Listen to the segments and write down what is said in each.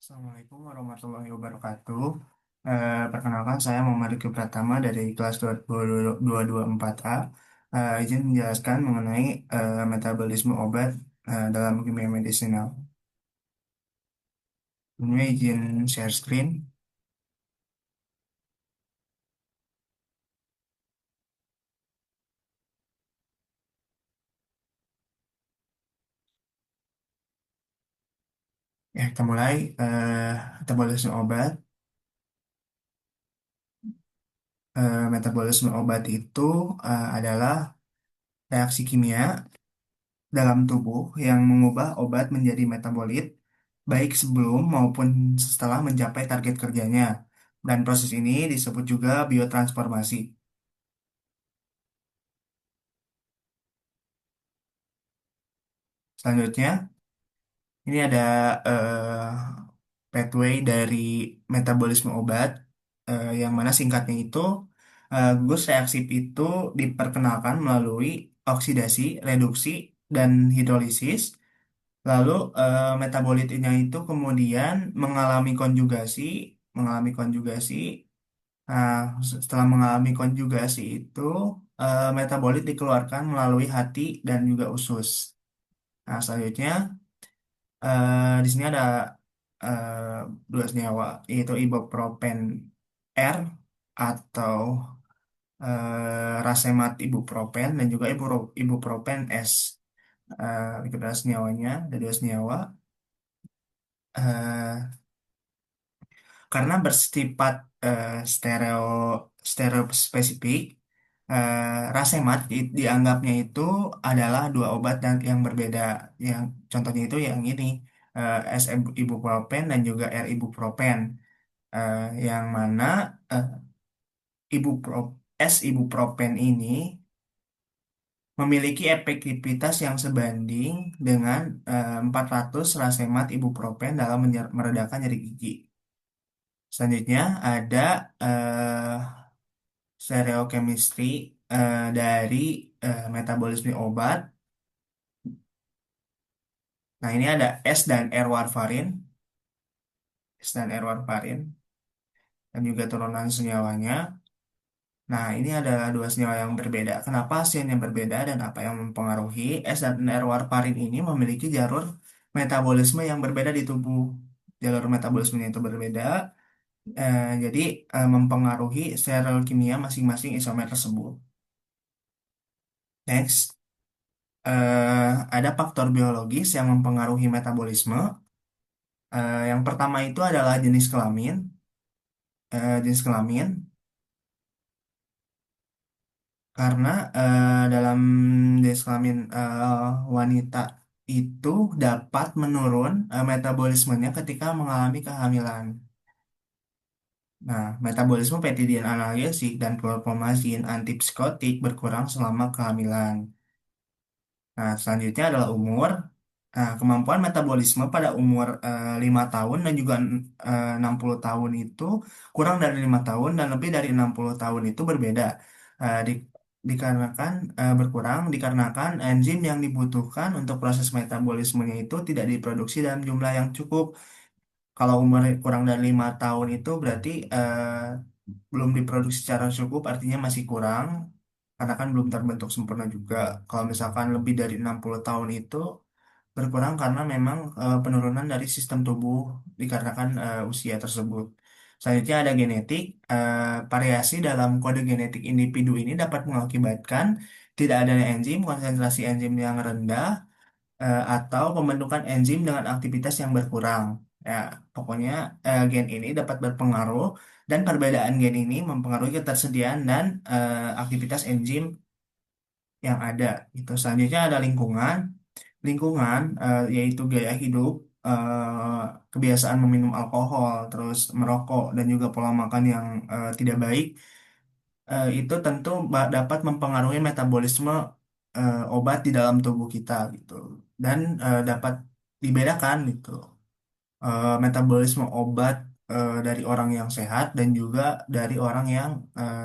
Assalamualaikum warahmatullahi wabarakatuh. Perkenalkan saya Muhammad Riki Pratama dari kelas 2224A. Izin menjelaskan mengenai metabolisme obat dalam kimia medisinal. Ini izin share screen. Ya, kita mulai. Metabolisme obat. Metabolisme obat itu adalah reaksi kimia dalam tubuh yang mengubah obat menjadi metabolit, baik sebelum maupun setelah mencapai target kerjanya. Dan proses ini disebut juga biotransformasi. Selanjutnya, ini ada pathway dari metabolisme obat, yang mana singkatnya itu gugus reaksi itu diperkenalkan melalui oksidasi, reduksi, dan hidrolisis. Lalu metabolitnya itu kemudian mengalami konjugasi. Nah, setelah mengalami konjugasi itu, metabolit dikeluarkan melalui hati dan juga usus. Nah, selanjutnya di sini ada eh, dua senyawa, yaitu ibuprofen R atau rasemat ibuprofen dan juga ibuprofen S. Itu adalah senyawanya, ada dua senyawa. Eh, karena bersifat stereo stereo spesifik, rasemat dianggapnya itu adalah dua obat dan yang berbeda. Yang contohnya itu yang ini, S ibuprofen dan juga R ibuprofen. Yang mana eh, S ibuprofen ini memiliki efektivitas yang sebanding dengan 400 rasemat ibuprofen dalam meredakan nyeri gigi. Selanjutnya ada stereochemistry dari metabolisme obat. Nah, ini ada S dan R warfarin, S dan R warfarin, dan juga turunan senyawanya. Nah, ini adalah dua senyawa yang berbeda. Kenapa hasilnya berbeda dan apa yang mempengaruhi? S dan R warfarin ini memiliki jalur metabolisme yang berbeda di tubuh. Jalur metabolismenya itu berbeda, jadi mempengaruhi sel kimia masing-masing isomer tersebut. Next. Ada faktor biologis yang mempengaruhi metabolisme. Yang pertama itu adalah jenis kelamin. Jenis kelamin, karena dalam jenis kelamin wanita itu dapat menurun metabolismenya ketika mengalami kehamilan. Nah, metabolisme petidin analgesik dan chlorpromazin antipsikotik berkurang selama kehamilan. Nah, selanjutnya adalah umur. Nah, kemampuan metabolisme pada umur 5 tahun dan juga 60 tahun itu kurang dari 5 tahun dan lebih dari 60 tahun itu berbeda. Dikarenakan berkurang dikarenakan enzim yang dibutuhkan untuk proses metabolismenya itu tidak diproduksi dalam jumlah yang cukup. Kalau umur kurang dari 5 tahun itu berarti belum diproduksi secara cukup, artinya masih kurang karena kan belum terbentuk sempurna juga. Kalau misalkan lebih dari 60 tahun itu berkurang karena memang penurunan dari sistem tubuh dikarenakan usia tersebut. Selanjutnya ada genetik. Variasi dalam kode genetik individu ini dapat mengakibatkan tidak adanya enzim, konsentrasi enzim yang rendah, atau pembentukan enzim dengan aktivitas yang berkurang. Ya, pokoknya gen ini dapat berpengaruh dan perbedaan gen ini mempengaruhi ketersediaan dan aktivitas enzim yang ada. Itu selanjutnya ada lingkungan. Lingkungan yaitu gaya hidup, kebiasaan meminum alkohol, terus merokok dan juga pola makan yang tidak baik, itu tentu dapat mempengaruhi metabolisme obat di dalam tubuh kita gitu. Dan dapat dibedakan gitu, metabolisme obat dari orang yang sehat dan juga dari orang yang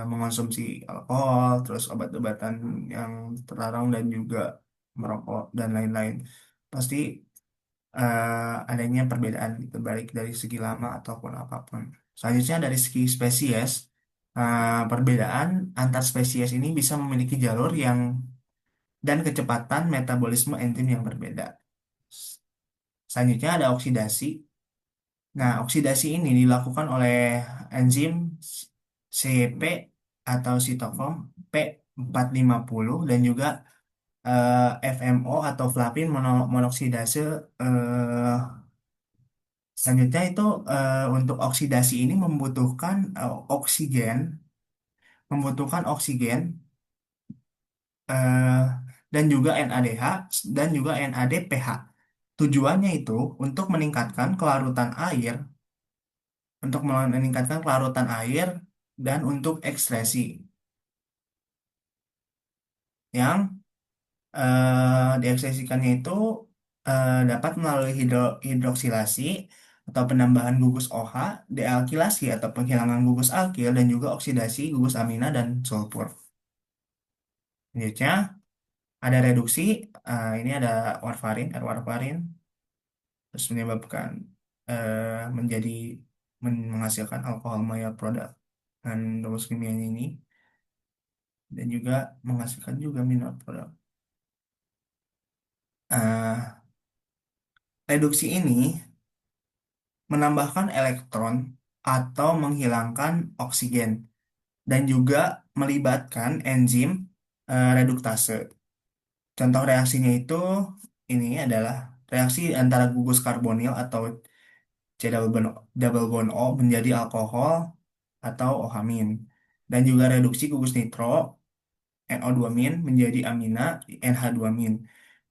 mengonsumsi alkohol, terus obat-obatan yang terlarang dan juga merokok dan lain-lain. Pasti adanya perbedaan gitu, baik dari segi lama ataupun apapun. Selanjutnya dari segi spesies, perbedaan antar spesies ini bisa memiliki jalur yang dan kecepatan metabolisme enzim yang berbeda. Selanjutnya ada oksidasi. Nah, oksidasi ini dilakukan oleh enzim CYP atau sitokrom P450 dan juga FMO atau flavin monoksidase. eh, Selanjutnya itu untuk oksidasi ini membutuhkan oksigen eh, dan juga NADH dan juga NADPH. Tujuannya itu untuk meningkatkan kelarutan air, dan untuk ekspresi yang diekspresikannya itu dapat melalui hidroksilasi atau penambahan gugus OH, dealkilasi atau penghilangan gugus alkil, dan juga oksidasi gugus amina dan sulfur. Selanjutnya ada reduksi, ini ada warfarin, terus menyebabkan menjadi menghasilkan alkohol maya produk dan rumus kimianya ini, dan juga menghasilkan juga mineral produk. Eh, Reduksi ini menambahkan elektron atau menghilangkan oksigen dan juga melibatkan enzim reduktase. Contoh reaksinya itu ini adalah reaksi antara gugus karbonil atau double bond O menjadi alkohol atau OH-. Dan juga reduksi gugus nitro NO2- menjadi amina NH2-.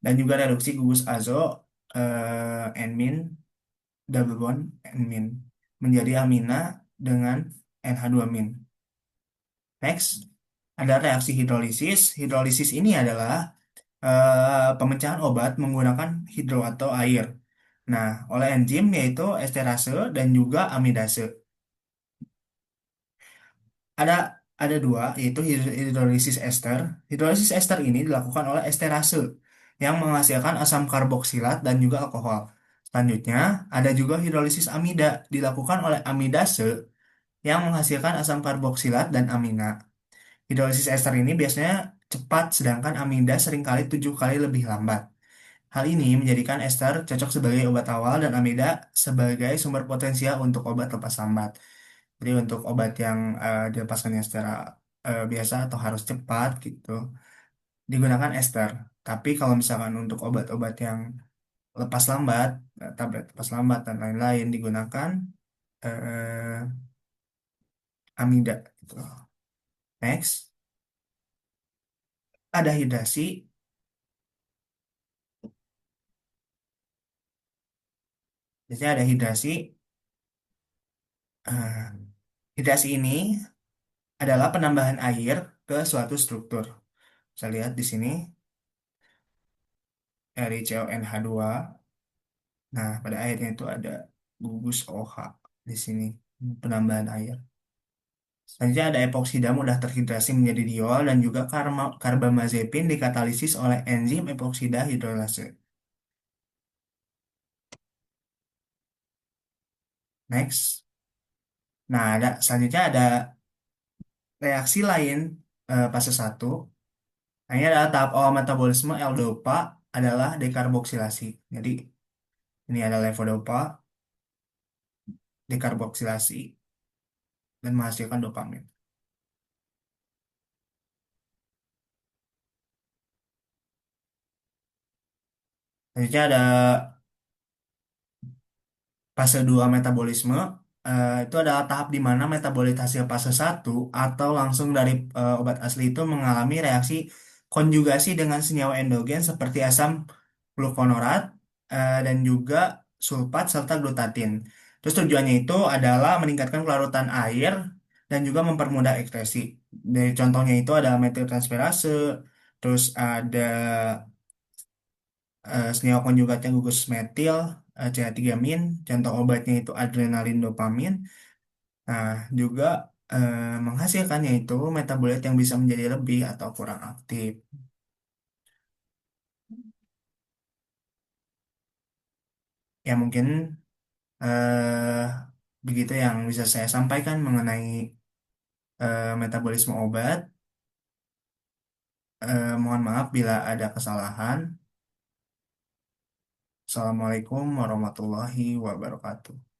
Dan juga reduksi gugus azo N- double bond N- menjadi amina dengan NH2-. Next, ada reaksi hidrolisis. Hidrolisis ini adalah pemecahan obat menggunakan hidro atau air. Nah, oleh enzim yaitu esterase dan juga amidase. Ada ada dua, yaitu hidrolisis ester. Hidrolisis ester ini dilakukan oleh esterase yang menghasilkan asam karboksilat dan juga alkohol. Selanjutnya, ada juga hidrolisis amida dilakukan oleh amidase yang menghasilkan asam karboksilat dan amina. Hidrolisis ester ini biasanya cepat, sedangkan amida seringkali 7 kali lebih lambat. Hal ini menjadikan ester cocok sebagai obat awal dan amida sebagai sumber potensial untuk obat lepas lambat. Jadi untuk obat yang dilepaskannya secara biasa atau harus cepat gitu, digunakan ester. Tapi kalau misalkan untuk obat-obat yang lepas lambat, tablet lepas lambat dan lain-lain digunakan amida gitu. Next, ada hidrasi. Biasanya ada hidrasi. Eh, Hidrasi ini adalah penambahan air ke suatu struktur. Saya lihat di sini RiClNH2. Nah, pada airnya itu ada gugus OH di sini, penambahan air. Selanjutnya ada epoksida mudah terhidrasi menjadi diol dan juga karbamazepin dikatalisis oleh enzim epoksida hidrolase. Next. Nah, selanjutnya ada reaksi lain fase 1. Nah, ini adalah tahap awal metabolisme L-dopa adalah dekarboksilasi. Jadi ini ada levodopa dekarboksilasi dan menghasilkan dopamin. Selanjutnya ada fase 2 metabolisme. Itu adalah tahap di mana metabolit hasil fase 1 atau langsung dari obat asli itu mengalami reaksi konjugasi dengan senyawa endogen seperti asam glukonorat dan juga sulfat serta glutatin. Terus tujuannya itu adalah meningkatkan kelarutan air dan juga mempermudah ekspresi. Dari contohnya itu ada metiltransferase, terus ada senyawa konjugatnya gugus metil, CH3-min, contoh obatnya itu adrenalin dopamin. Nah, juga menghasilkannya itu metabolit yang bisa menjadi lebih atau kurang aktif. Ya mungkin eh, begitu yang bisa saya sampaikan mengenai metabolisme obat. Mohon maaf bila ada kesalahan. Assalamualaikum warahmatullahi wabarakatuh.